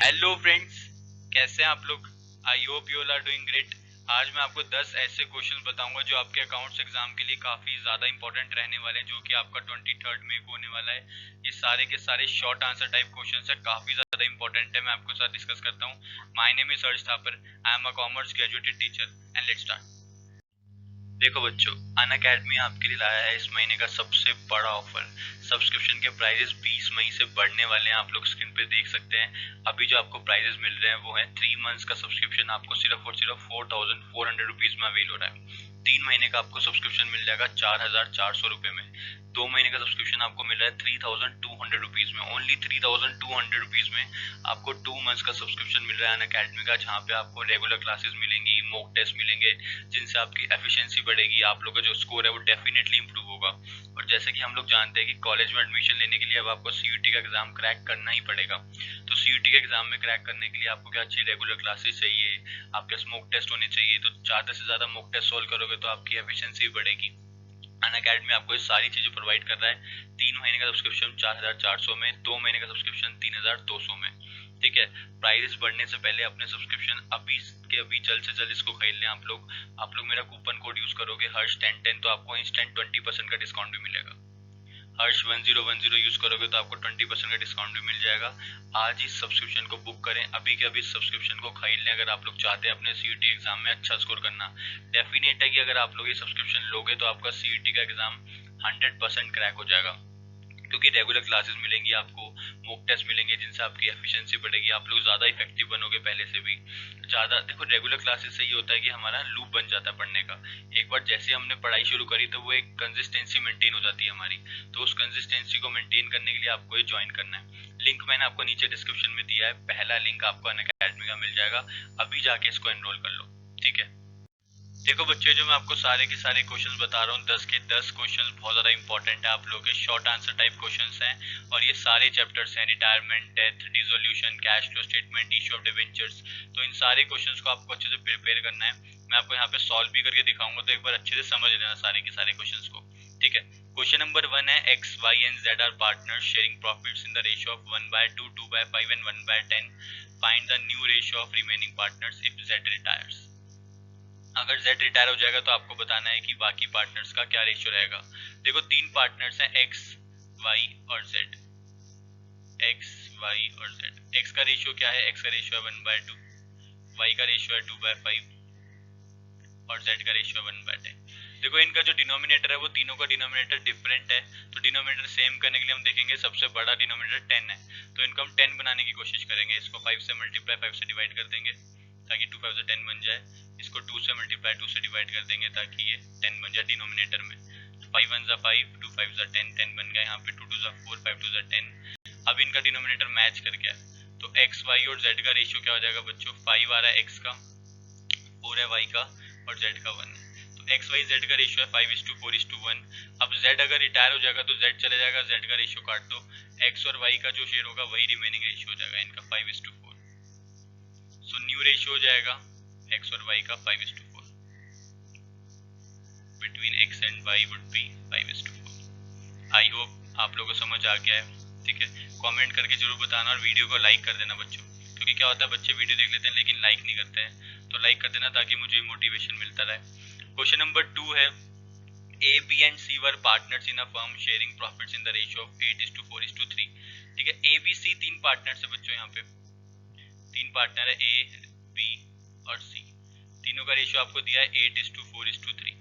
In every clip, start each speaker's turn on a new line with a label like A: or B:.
A: Hello friends, कैसे हैं आप लोग। I hope you all are doing great. आज मैं आपको 10 ऐसे क्वेश्चन बताऊंगा जो आपके अकाउंट्स एग्जाम के लिए काफी ज्यादा इंपॉर्टेंट रहने वाले हैं, जो कि आपका 23 मई को होने वाला है। ये सारे के सारे शॉर्ट आंसर टाइप क्वेश्चन है, काफी ज्यादा इंपॉर्टेंट है। मैं आपके साथ डिस्कस करता हूँ। My name is Harsh Thapar, I am a commerce graduated teacher and let's start. देखो बच्चों, अनअकैडमी आपके लिए लाया है इस महीने का सबसे बड़ा ऑफर। सब्सक्रिप्शन के प्राइजेस 20 मई से बढ़ने वाले हैं, आप लोग स्क्रीन पे देख सकते हैं। अभी जो आपको प्राइजेस मिल रहे हैं वो है 3 मंथ्स का सब्सक्रिप्शन आपको सिर्फ और सिर्फ 4400 रुपीज में अवेल हो रहा है। 3 महीने का आपको सब्सक्रिप्शन मिल जाएगा 4400 रुपए में। 2 महीने का सब्सक्रिप्शन आपको मिल रहा है 3200 रुपीज में, ओनली 3200 रुपीज में आपको 2 मंथ्स का सब्सक्रिप्शन मिल रहा है अनअकैडमी का, जहाँ पे आपको रेगुलर क्लासेस मिलेंगी, मॉक टेस्ट मिलेंगे, जिनसे आपकी एफिशिएंसी बढ़ेगी, आप लोगों का जो स्कोर है वो डेफिनेटली इंप्रूव होगा। और जैसे कि हम लोग जानते हैं कि कॉलेज में एडमिशन लेने के लिए अब आपको सीयूटी का एग्जाम क्रैक करना ही पड़ेगा। तो सीयूटी के एग्जाम में क्रैक करने के लिए आपको क्या अच्छी रेगुलर क्लासेस चाहिए, आपके स्मोक टेस्ट होने चाहिए। तो ज्यादा से ज्यादा मॉक टेस्ट सोल्व करोगे तो आपकी एफिशिएंसी बढ़ेगी। अनअकैडमी आपको ये सारी चीजें प्रोवाइड कर रहा है। 3 महीने का सब्सक्रिप्शन 4400 में, 2 महीने का सब्सक्रिप्शन 3200 में। ठीक है, प्राइस बढ़ने से पहले अपने सब्सक्रिप्शन अभी के अभी जल्द से जल्द इसको खरीद लें आप लोग। मेरा कूपन कोड यूज करोगे हर्ष 1010 तो आपको इंस्टेंट 20% का डिस्काउंट भी मिलेगा। हर्ष 1010 यूज करोगे तो आपको 20% का डिस्काउंट भी मिल जाएगा। आज ही सब्सक्रिप्शन को बुक करें, अभी के अभी सब्सक्रिप्शन को खरीद लें अगर आप लोग चाहते हैं अपने सीयूटी एग्जाम में अच्छा स्कोर करना। डेफिनेट है कि अगर आप लोग ये सब्सक्रिप्शन लोगे तो आपका सीयूटी का एग्जाम 100% क्रैक हो जाएगा, क्योंकि रेगुलर क्लासेस मिलेंगी आपको, मॉक टेस्ट मिलेंगे, जिनसे आपकी एफिशिएंसी बढ़ेगी, आप लोग ज्यादा इफेक्टिव बनोगे पहले से भी ज्यादा। देखो, रेगुलर क्लासेस से ये होता है कि हमारा लूप बन जाता है पढ़ने का। एक बार जैसे हमने पढ़ाई शुरू करी तो वो एक कंसिस्टेंसी मेंटेन हो जाती है हमारी। तो उस कंसिस्टेंसी को मेंटेन करने के लिए आपको ये ज्वाइन करना है। लिंक मैंने आपको नीचे डिस्क्रिप्शन में दिया है, पहला लिंक आपको अनअकैडमी का मिल जाएगा, अभी जाके इसको एनरोल कर लो। ठीक है, देखो बच्चे, जो मैं आपको सारे के सारे क्वेश्चंस बता रहा हूँ, 10 के 10 क्वेश्चंस बहुत ज्यादा इंपॉर्टेंट है आप लोगों के, शॉर्ट आंसर टाइप क्वेश्चंस हैं। और ये सारे चैप्टर्स हैं, retirement, death, dissolution, cash flow statement, issue of debentures. तो इन सारे क्वेश्चंस को आपको अच्छे से प्रिपेयर करना है। मैं आपको यहाँ पे सॉल्व भी करके दिखाऊंगा, तो एक बार अच्छे से समझ लेना सारे के सारे क्वेश्चंस को। ठीक है, क्वेश्चन नंबर 1 है, X Y and Z are partners sharing profits in the ratio of 1/2, 2/5 and 1/10। Find the new ratio of remaining partners if Z retires. अगर जेड रिटायर हो जाएगा तो आपको बताना है कि बाकी पार्टनर्स का क्या रेशियो रहेगा। देखो, 3 पार्टनर्स हैं, एक्स, वाई और जेड। एक्स, वाई और जेड। एक्स का रेशियो क्या है? एक्स का रेशियो है 1/2, वाई का रेशियो है 2/5 और जेड का रेशियो है 1/10। देखो, इनका जो डिनोमिनेटर है वो तीनों का डिनोमिनेटर डिफरेंट है, तो डिनोमिनेटर सेम करने के लिए हम देखेंगे सबसे बड़ा डिनोमिनेटर 10 है, तो इनको हम 10 बनाने की कोशिश करेंगे। इसको 5 से मल्टीप्लाई 5 से डिवाइड कर देंगे ताकि 2 5 से 10 बन जाए। इसको 2 से मल्टीप्लाई 2 से डिवाइड कर देंगे ताकि ये 10 बन जाए डिनोमिनेटर में। तो 5 1 5, 2 5 10, 10 बन गया यहाँ पे, 2 2 4, 5 2 10। अब इनका डिनोमिनेटर मैच कर गया, तो एक्स वाई और जेड का रेशियो क्या हो जाएगा बच्चों? 5 आ रहा है एक्स का, 4 है वाई का और जेड का 1 है। तो एक्स वाई जेड का रेशियो है 5:4:1। अब जेड अगर रिटायर हो जाएगा तो जेड चले जाएगा, जेड का रेशियो काट दो, एक्स और वाई का जो शेयर होगा वही रिमेनिंग रेशियो हो जाएगा इनका 5:4। सो न्यू रेशियो हो जाएगा एक्स और वाई का 5:4, between x and why would be 5:4। I hope आप लोगों को समझ आ गया है। ठीक है, कमेंट करके जरूर बताना और वीडियो को लाइक कर देना बच्चों, क्योंकि क्या होता है बच्चे वीडियो देख लेते हैं लेकिन लाइक नहीं करते हैं, तो लाइक कर देना ताकि मुझे मोटिवेशन मिलता रहे। क्वेश्चन नंबर 2 है, A B and C were partners in a firm sharing profits in the ratio of 8:4:3। ठीक है, ए बी सी 3 पार्टनर्स है बच्चों, यहाँ पे 3 पार्टनर है, ए बी और सी। तीनों का रेशियो आपको दिया है 8:4:3।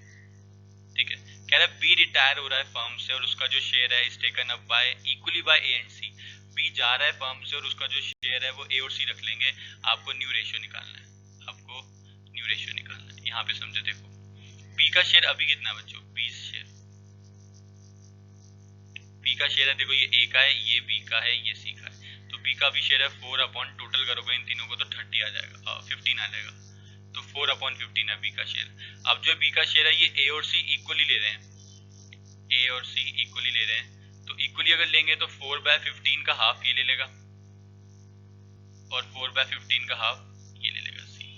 A: ठीक है, कह रहा है बी रिटायर हो रहा है फर्म से और उसका जो शेयर है is taken up by equally by A and C. B जा रहा है फर्म से और उसका जो शेयर है वो ए और सी रख लेंगे। आपको न्यू रेशियो निकालना है, आपको न्यू रेशियो निकालना है। यहाँ पे समझो, देखो बी का शेयर अभी कितना है बच्चों? 20 शेयर। बी का शेयर है, देखो ये ए का है, ये बी का है, ये सी का है, तो बी का भी शेयर है 4 अपॉन, टोटल करोगे इन तीनों को तो 30 आ जाएगा, 15 आ जाएगा, तो 4/15 है बी का शेयर। अब जो बी का शेयर है ये ए और सी इक्वली ले रहे हैं, ए और सी इक्वली ले रहे हैं, तो इक्वली अगर लेंगे तो 4/15 का हाफ ये ले लेगा और 4/15 का हाफ ये ले लेगा सी।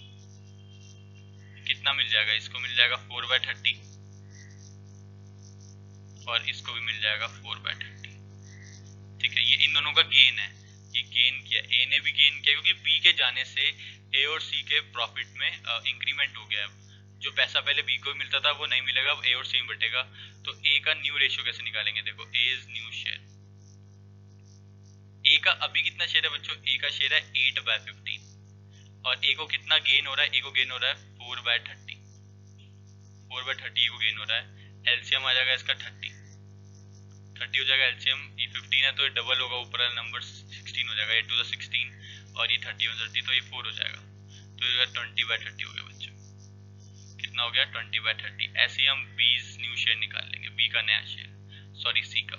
A: कितना मिल जाएगा? इसको मिल जाएगा 4/30 और इसको भी मिल जाएगा 4/30। ठीक है, ये इन दोनों का गेन है, ये गेन किया, ए ने भी गेन किया क्योंकि बी के जाने से ए और सी के प्रॉफिट में इंक्रीमेंट हो गया। अब जो पैसा पहले बी को मिलता था वो नहीं मिलेगा, अब ए और सी में बटेगा। तो ए का न्यू रेशियो कैसे निकालेंगे, देखो ए इज न्यू शेयर। ए का अभी कितना शेयर है बच्चों, ए का शेयर है 8/15 और ए को कितना गेन हो रहा है, ए को गेन हो रहा है 4/30, 4/30 को गेन हो रहा है। एलसीएम आ जाएगा इसका 30 हो जाएगा एलसीएम, ये 15 है तो ये डबल होगा, ऊपर वाला नंबर 16 हो जाएगा, 8 to the 16 और ये 30 और 30 तो ये 4 हो जाएगा, तो ये 20/30 हो गया बच्चों। कितना हो गया 20/30। ऐसे ही हम बी न्यू शेयर निकाल लेंगे, बी का नया शेयर, सॉरी सी का,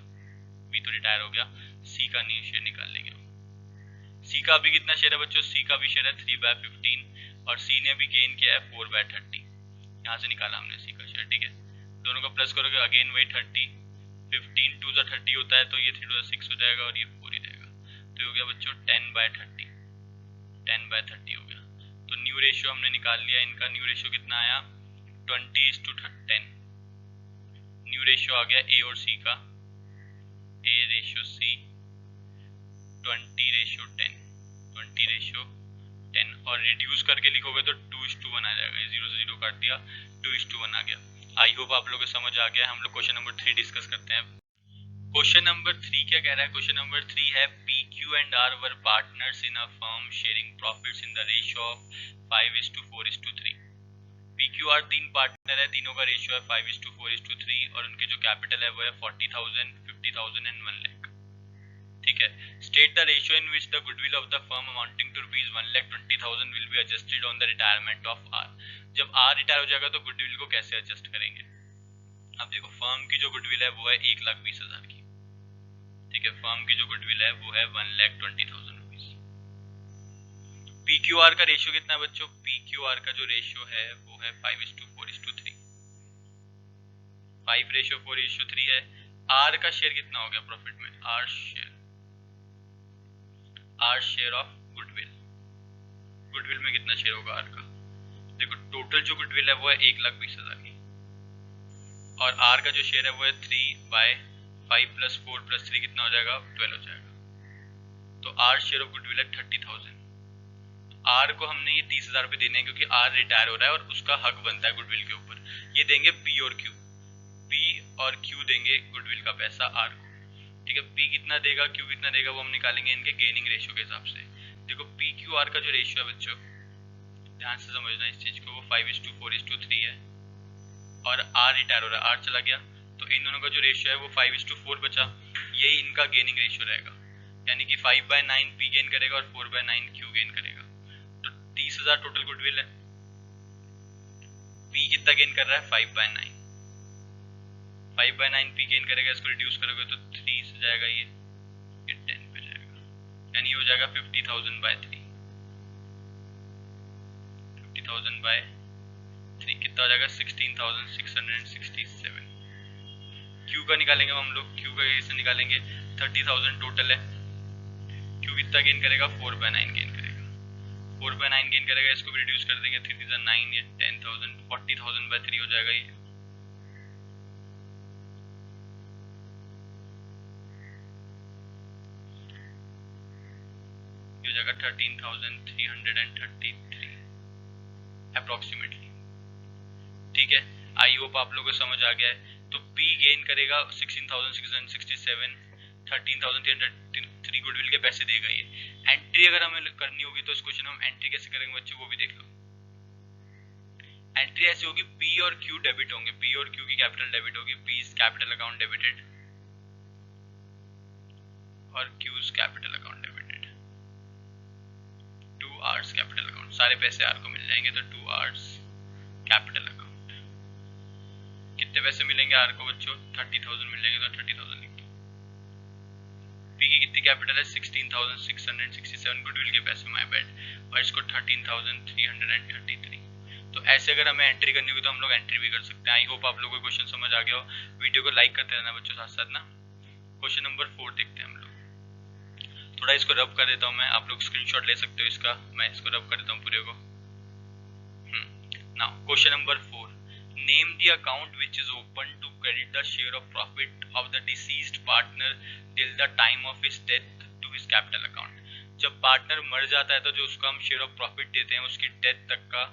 A: बी तो रिटायर हो गया, सी का न्यू शेयर निकाल लेंगे हम। सी का अभी कितना शेयर है बच्चों, सी का भी शेयर है 3/15 और सी ने भी गेन किया है 4/30, यहाँ से निकाला हमने सी का शेयर, ठीक है। दोनों का प्लस करोगे अगेन वही 30, 15 to the 30 होता है तो ये 3 to the 6 हो जाएगा और ये 4 ही रहेगा, तो ये हो गया बच्चों 10/30, 10/30 हो गया। तो न्यू रेशियो हमने निकाल लिया, इनका न्यू रेशियो कितना आया 20:10। न्यू रेशियो आ गया ए और सी का, ए रेशियो सी 20:10, 20:10 और रिड्यूस करके लिखोगे तो 2:1 आ जाएगा, 0 से 0 काट दिया, 2:1 आ गया। आई होप आप लोगों को समझ आ गया। हम लोग क्वेश्चन नंबर 3 डिस्कस करते हैं। क्वेश्चन नंबर 3 क्या कह रहा है, क्वेश्चन नंबर 3 है P Q and R were partners in a firm sharing profits in the ratio of 5:4:3। P Q R 3 partner है, तीनों का रेशियो है 5:4:3 और उनके जो कैपिटल है वो है 40,000, 50,000 एंड 1 लाख, ठीक है। State the ratio in which the goodwill of the firm amounting to ₹1,20,000 will be adjusted on the retirement of R. जब आर रिटायर हो जाएगा तो गुडविल को कैसे एडजस्ट करेंगे। अब देखो फर्म की जो गुडविल है वो है 1,20,000 की, ठीक है। फर्म की जो गुडविल है वो है 1,20,000 रुपीज। पी क्यू आर का रेशियो कितना है बच्चों, पी क्यू आर का जो रेशियो है वो है 5:4:3, 5:4:3 है। आर का शेयर कितना हो गया प्रॉफिट में, R share of goodwill, goodwill में कितना शेयर होगा आर का, देखो टोटल जो गुडविल है वो है 1,20,000 की और आर का जो शेयर है वो है 3/5 + 4 + 3 कितना हो जाएगा 12 हो जाएगा। तो आर शेयर ऑफ गुडविल है 30,000। आर को हमने ये 30,000 रुपए देने हैं क्योंकि आर रिटायर हो रहा है और उसका हक बनता है गुडविल के ऊपर। ये देंगे पी और क्यू, पी और क्यू देंगे गुडविल का पैसा आर को, ठीक है। पी कितना देगा क्यू कितना देगा वो हम निकालेंगे इनके गेनिंग रेशियो के हिसाब से। देखो पी क्यू आर का जो रेशियो है बच्चों, ध्यान से समझना इस चीज को, वो 5:4:3 है और आर रिटायर हो रहा है, आर चला गया तो इन दोनों का जो रेशियो है वो 5:4 बचा, यही इनका गेनिंग रेशियो रहेगा, यानी कि 5/9 पी गेन करेगा और 4/9 क्यू गेन करेगा। तो 30,000 टोटल गुडविल है, पी कितना गेन कर रहा है 5/9, 5/9 पी गेन करेगा, इसको रिड्यूस करोगे तो 3 से जाएगा, ये 10 पे जाएगा, यानी ये हो जाएगा 50,000/3, 50,000/3 कितना हो जाएगा 16,667। क्यू का निकालेंगे हम लोग, क्यू का कैसे निकालेंगे, 30,000 टोटल है, क्यू कितना गेन करेगा 4/9 गेन करेगा, 4/9 गेन करेगा, इसको भी रिड्यूस कर देंगे, 3 3 9 ये 10,000, 40,000/3 हो जाएगा, ये हो जाएगा 13,333 अप्रोक्सीमेटली, ठीक है। आई होप आप लोगों को समझ आ गया है। तो पी गेन करेगा 16,667, 13,303 गुडविल के पैसे देगा ये। एंट्री अगर हमें करनी होगी तो इस क्वेश्चन में हम एंट्री कैसे करेंगे बच्चों, वो भी देख लो। एंट्री ऐसी होगी पी और क्यू डेबिट होंगे, पी और क्यू की कैपिटल डेबिट होगी, पी कैपिटल अकाउंट डेबिटेड और Q's capital account debited, 2 R's capital account, सारे पैसे आर को मिल जाएंगे, तो 2 आर्स कैपिटल अकाउंट। कितने पैसे मिलेंगे आर को बच्चों, 30,000 मिल जाएंगे, तो 30,000 लिख दो। पी की कितनी कैपिटल है 16,667 गुडविल के पैसे, माय बैड, और इसको 13,333। तो ऐसे अगर हमें एंट्री करनी होगी तो हम लोग एंट्री भी कर सकते हैं। आई होप आप लोगों को क्वेश्चन समझ आ गया हो। वीडियो को लाइक करते रहना बच्चों साथ साथ ना। क्वेश्चन नंबर 4 देखते हैं हम लोग। थोड़ा इसको रब कर देता हूँ मैं, आप लोग स्क्रीनशॉट ले सकते हो इसका, मैं इसको रब कर देता हूँ पूरे को। Now question number 4, name the account which is open to credit the share of profit of the deceased partner till the time of his death to his capital account. जब पार्टनर मर जाता है तो जो उसको हम शेयर ऑफ प्रॉफिट देते हैं उसकी डेथ तक का,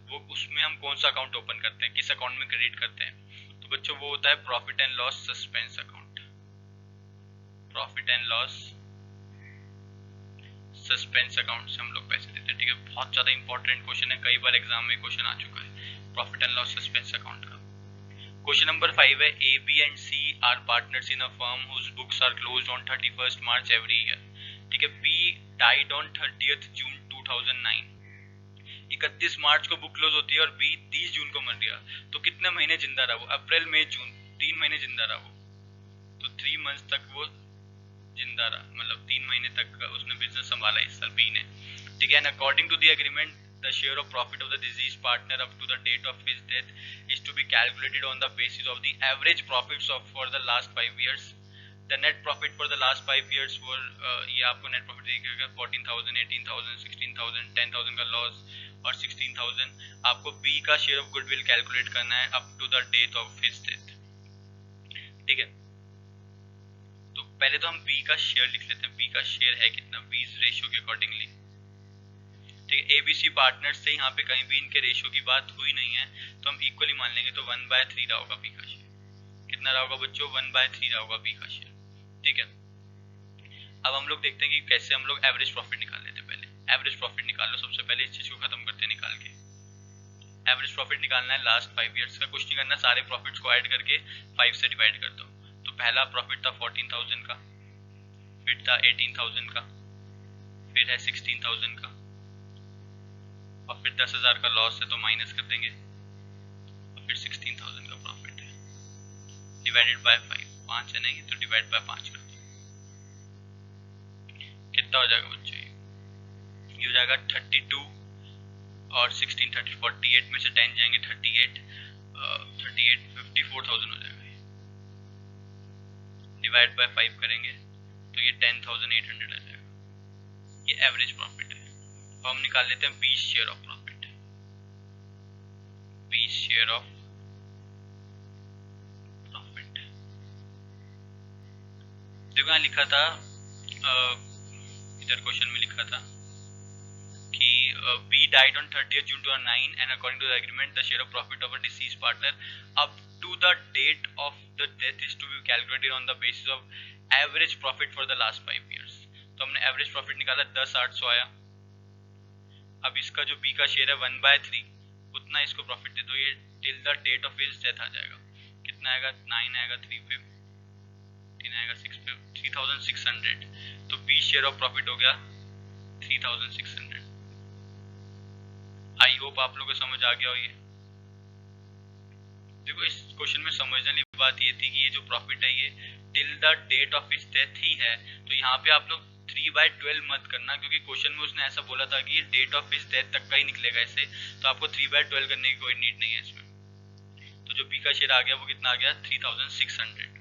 A: वो उसमें हम कौन सा अकाउंट ओपन करते हैं, किस अकाउंट में क्रेडिट करते हैं? तो बच्चों वो होता है profit and loss suspense account. Profit and loss suspense account से हम लोग पैसे देते हैं। ठीक है, बहुत ज्यादा इंपॉर्टेंट क्वेश्चन है, कई बार एग्जाम में क्वेश्चन आ चुका है profit and loss suspense account का। क्वेश्चन नंबर 5 है, A B and C are partners in a firm whose books are closed on 31st March every year. ठीक है, B died on 30th June 2009। 31 March को book close होती है और B 30 जून को मर गया, तो कितने महीने जिंदा रहा वो? अप्रैल मई जून, 3 महीने जिंदा रहा वो। तो 3 मंथ्स तक वो जिंदा रहा, मतलब 3 महीने तक उसने बिजनेस संभाला इस साल बी ने। ठीक है, according to the agreement the share of profit of the deceased partner up to the date of his death is to be calculated on the basis of the average profits of for the last 5 years। The net profit for the last 5 years were, ये आपको net profit दिखेगा 14,000, 18,000, 16,000, 10,000 का loss और 16,000। आपको B का share of goodwill calculate करना है up to the date of his death. ठीक है, तो पहले तो हम बी का शेयर लिख लेते हैं, बी का शेयर है कितना, बीज रेशियो के अकॉर्डिंगली। ठीक है, एबीसी पार्टनर्स से यहाँ पे कहीं भी इनके रेशियो की बात हुई नहीं है, तो हम इक्वली मान लेंगे, तो 1/3 रहा होगा बी का शेयर। कितना रहा होगा बच्चों? 1/3 रहा होगा बी का शेयर। ठीक है, अब हम लोग देखते हैं कि कैसे हम लोग एवरेज प्रॉफिट निकाल लेते हैं। पहले एवरेज प्रॉफिट निकाल लो, सबसे पहले इस चीज को खत्म करते हैं निकाल के। एवरेज प्रॉफिट निकालना है लास्ट 5 years का, कुछ नहीं करना, सारे प्रॉफिट्स को ऐड करके 5 से डिवाइड कर दो। तो पहला प्रॉफिट था 14,000 का, फिर था 18,000 का, फिर है 16,000 का, और फिर 10,000 का लॉस है तो माइनस कर देंगे, और फिर 16,000 का प्रॉफिट है डिवाइडेड बाय 5। 5 है नहीं तो डिवाइड बाय 5 कर दो। कितना हो जाएगा बच्चों? ये हो जाएगा 32 और 16 30 48 में से 10 जाएंगे 38, 54,000 हो जाएगा। डिवाइड बाय 5 करेंगे तो ये 10,800 आ जाएगा। ये एवरेज प्रॉफिट है। अब हम निकाल लेते हैं 20 share of profit. 20 share of profit, देखो यहाँ लिखा था, इधर क्वेश्चन में लिखा था कि B died on 30th June 2009 and according to the agreement the share of profit of a deceased partner up to the date of the death is to be calculated on the basis of average profit for the last 5 years। तो हमने average profit निकाला, 10,800 आया। अब इसका जो B का share है 1/3, उतना इसको प्रॉफिट दे दो, ये till the date of his death आ जाएगा। कितना आएगा? 9 आएगा, 3 पे 3 आएगा, 6 पे 3,600। तो बी शेयर ऑफ प्रॉफिट हो गया 3,600। आई होप आप लोगों को समझ आ गया हो ये। देखो इस क्वेश्चन में समझने वाली बात ये थी कि ये जो प्रॉफिट है ये till the date of his death ही है, तो यहाँ पे आप लोग 3/12 मत करना, क्योंकि क्वेश्चन में उसने ऐसा बोला था कि ये डेट ऑफ हिज डेथ तक का ही निकलेगा ऐसे, तो आपको 3/12 करने की कोई नीड नहीं है इसमें। तो जो बी का शेयर आ गया वो कितना आ गया? 3,600।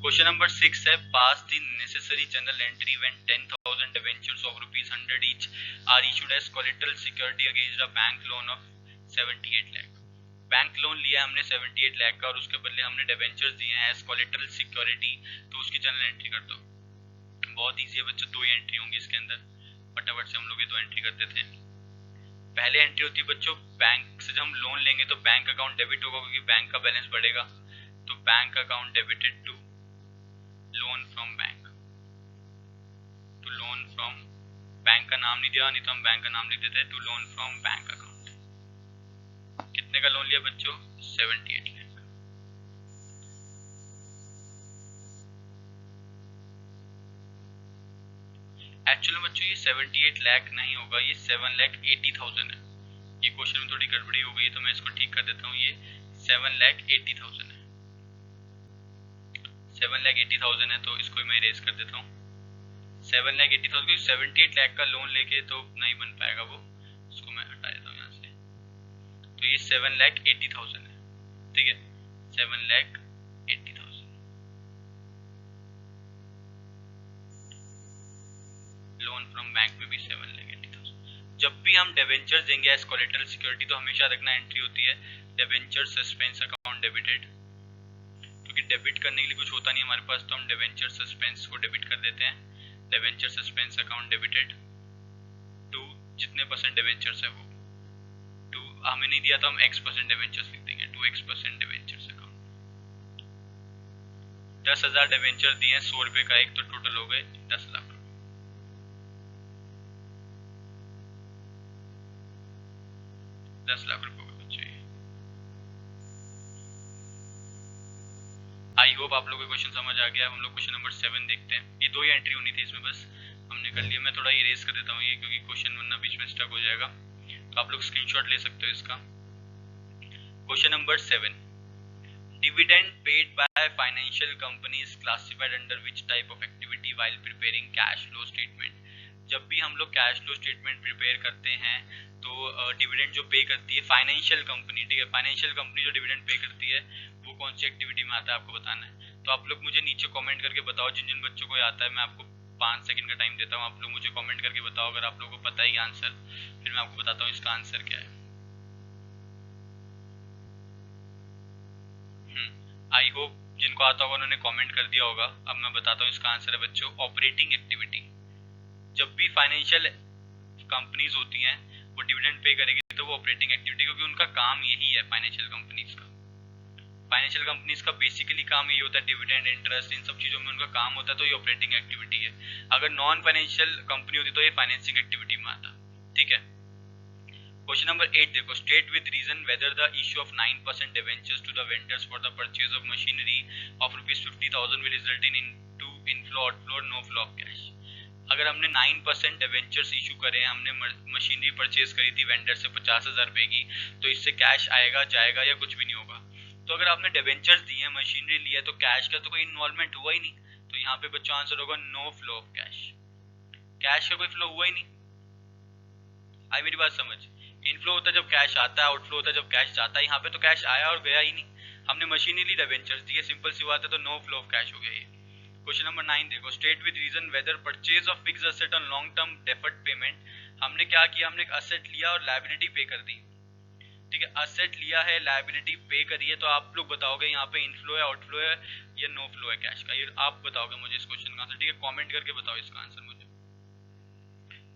A: क्वेश्चन नंबर 6 है, pass the necessary general entry when 10,000 debentures of ₹100 each are issued as collateral security against a bank loan of 78 lakh. Bank loan लिया हमने 78 लाख का और उसके बदले हमने डिबेंचर्स दिए हैं एज कोलेटरल सिक्योरिटी, तो उसकी जनरल एंट्री कर दो। बहुत ईजी है बच्चों, 2 ही एंट्री होंगी इसके अंदर, फटाफट से हम लोग ये 2 एंट्री कर देते हैं। पहले एंट्री होती है बच्चों, बैंक से जब हम लोन लेंगे तो बैंक अकाउंट डेबिट होगा क्योंकि बैंक का बैलेंस बढ़ेगा, तो bank account debited to loan from bank, to loan from bank का नाम नहीं दिया, नहीं तो हम बैंक का नाम लिख देते हैं, to loan from bank account. कितने का लोन लिया बच्चों? 78 लाख। एक्चुअली बच्चों ये 78 लाख नहीं होगा, ये 7,80,000 है। ये क्वेश्चन में थोड़ी गड़बड़ी हो गई तो मैं इसको ठीक कर देता हूँ, ये 7,80,000 है। 7,80,000 है तो इसको मैं इरेज कर देता हूँ। 7,80,000 क्योंकि 78 लाख का लोन लेके तो नहीं बन पाएगा वो, इसको मैं हटा देता हूँ यहाँ से। तो ये 7,80,000 है, ठीक है, 7,80,000। लोन फ्रॉम बैंक में भी 7,80,000। जब भी हम डिबेंचर्स देंगे एज कोलेटरल सिक्योरिटी तो हमेशा रखना एंट्री होती है डिबेंचर सस्पेंस अकाउंट डेबिटेड, क्योंकि डेबिट करने के लिए कुछ होता नहीं हमारे पास, तो हम डिबेंचर सस्पेंस को डेबिट कर देते हैं। Debenture suspense account debited to जितने परसेंट डिवेंचर्स है वो, टू हमें नहीं दिया तो हम x% डिवेंचर्स लिख देंगे, 2x% डिवेंचर्स अकाउंट। 10,000 डिवेंचर दिए, 100 रुपए का एक, तो टोटल हो गए 10 लाख रुपए। 10 लाख रुपए का बच्चे। आई होप आप लोगों को क्वेश्चन समझ आ गया। हम लोग क्वेश्चन नंबर 7 देखते हैं। ये 2 ही एंट्री होनी थी इसमें, बस हमने कर लिया। मैं थोड़ा इरेज कर देता हूँ ये, क्योंकि क्वेश्चन वरना बीच में स्टक हो जाएगा। तो आप लोग स्क्रीनशॉट ले सकते हो इसका। Question number 7, dividend paid by financial companies classified under which type of activity while preparing cash flow statement. जब भी हम लोग कैश फ्लो स्टेटमेंट प्रिपेयर करते हैं तो डिविडेंड जो पे करती है फाइनेंशियल कंपनी, ठीक है, फाइनेंशियल कंपनी जो डिविडेंड पे करती है वो कौन सी एक्टिविटी में आता है आपको बताना है। तो आप लोग मुझे नीचे कमेंट करके बताओ, जिन जिन बच्चों को आता है। मैं आपको 5 सेकंड का टाइम देता हूँ, आप लोग मुझे कमेंट करके बताओ। अगर आप लोगों को पता है आंसर, फिर मैं आपको बताता हूँ इसका आंसर क्या है। आई होप जिनको आता होगा उन्होंने कमेंट कर दिया होगा। अब मैं बताता हूँ इसका आंसर है बच्चों, ऑपरेटिंग एक्टिविटी। जब भी फाइनेंशियल कंपनीज होती हैं वो डिविडेंड पे करेगी तो वो ऑपरेटिंग एक्टिविटी, क्योंकि उनका काम यही है फाइनेंशियल कंपनीज का। फाइनेंशियल कंपनीज का बेसिकली काम यही होता है, डिविडेंड, इंटरेस्ट, इन सब चीजों में उनका काम होता है, तो ये ऑपरेटिंग एक्टिविटी है। अगर नॉन फाइनेंशियल कंपनी होती तो ये फाइनेंसिंग एक्टिविटी में आता, ठीक है। क्वेश्चन नंबर 8 देखो, state with reason whether the issue of 9% debentures to the vendors for the purchase of machinery of ₹50,000 will result in inflow outflow और नो फ्लो ऑफ कैश। अगर हमने 9% डिवेंचर्स इशू करे, हमने मशीनरी परचेज करी थी vendor से 50,000 रुपए की, तो इससे कैश आएगा जाएगा या कुछ भी नहीं होगा। तो अगर आपने डिवेंचर्स दिए, मशीनरी लिया, तो कैश का तो कोई इन्वॉल्वमेंट हुआ ही नहीं। तो यहाँ पे बच्चों आंसर होगा no flow of cash. Cash का कोई फ्लो हुआ ही नहीं। आई मेरी बात समझ। इनफ्लो होता है जब कैश आता है, आउटफ्लो होता है जब कैश जाता है। यहाँ पे तो कैश आया और गया ही नहीं, हमने मशीनरी डिवेंचर्स दिए, सिंपल सी बात है, तो नो फ्लो ऑफ कैश हो गया ये। क्वेश्चन नंबर 9 देखो, state with reason whether purchase of fixed asset on long term deferred payment. हमने क्या किया, हमने एक एसेट लिया और लायबिलिटी पे कर दी, ठीक है। एसेट लिया है, लायबिलिटी पे करी है, तो आप लोग बताओगे यहाँ पे इनफ्लो है, आउटफ्लो है या नो फ्लो है कैश का, ये आप बताओगे मुझे इस क्वेश्चन का आंसर, ठीक है। कमेंट करके बताओ इसका आंसर मुझे,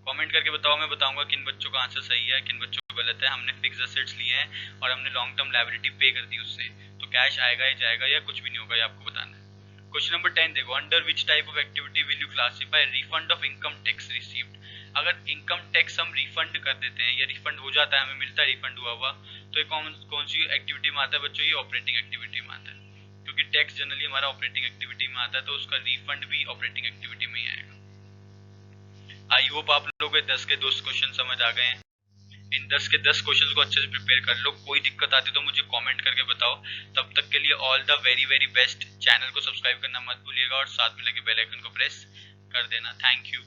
A: कमेंट करके बताओ। मैं बताऊंगा किन बच्चों का आंसर सही है, किन बच्चों का गलत है। हमने फिक्स एसेट्स लिए हैं और हमने लॉन्ग टर्म लायबिलिटी पे कर दी उससे, तो कैश आएगा या जाएगा या कुछ भी नहीं होगा, ये आपको बताना है। क्वेश्चन नंबर 10 देखो, under which type of activity will you classify refund of income tax received. अगर इनकम टैक्स हम रिफंड कर देते हैं या रिफंड हो जाता है, हमें मिलता है रिफंड हुआ हुआ, तो ये कौन सी एक्टिविटी में आता है बच्चों, ये ऑपरेटिंग एक्टिविटी में आता है, क्योंकि टैक्स जनरली हमारा ऑपरेटिंग एक्टिविटी में आता है, तो उसका रिफंड भी ऑपरेटिंग एक्टिविटी में ही आएगा। आई होप आप लोगों को 10 के 2 क्वेश्चन समझ आ गए हैं। इन 10 के 10 क्वेश्चंस को अच्छे से प्रिपेयर कर लो। कोई दिक्कत आती तो मुझे कमेंट करके बताओ। तब तक के लिए all the very very best. Channel को सब्सक्राइब करना मत भूलिएगा और साथ में लगे बेल आइकन को प्रेस कर देना। Thank you.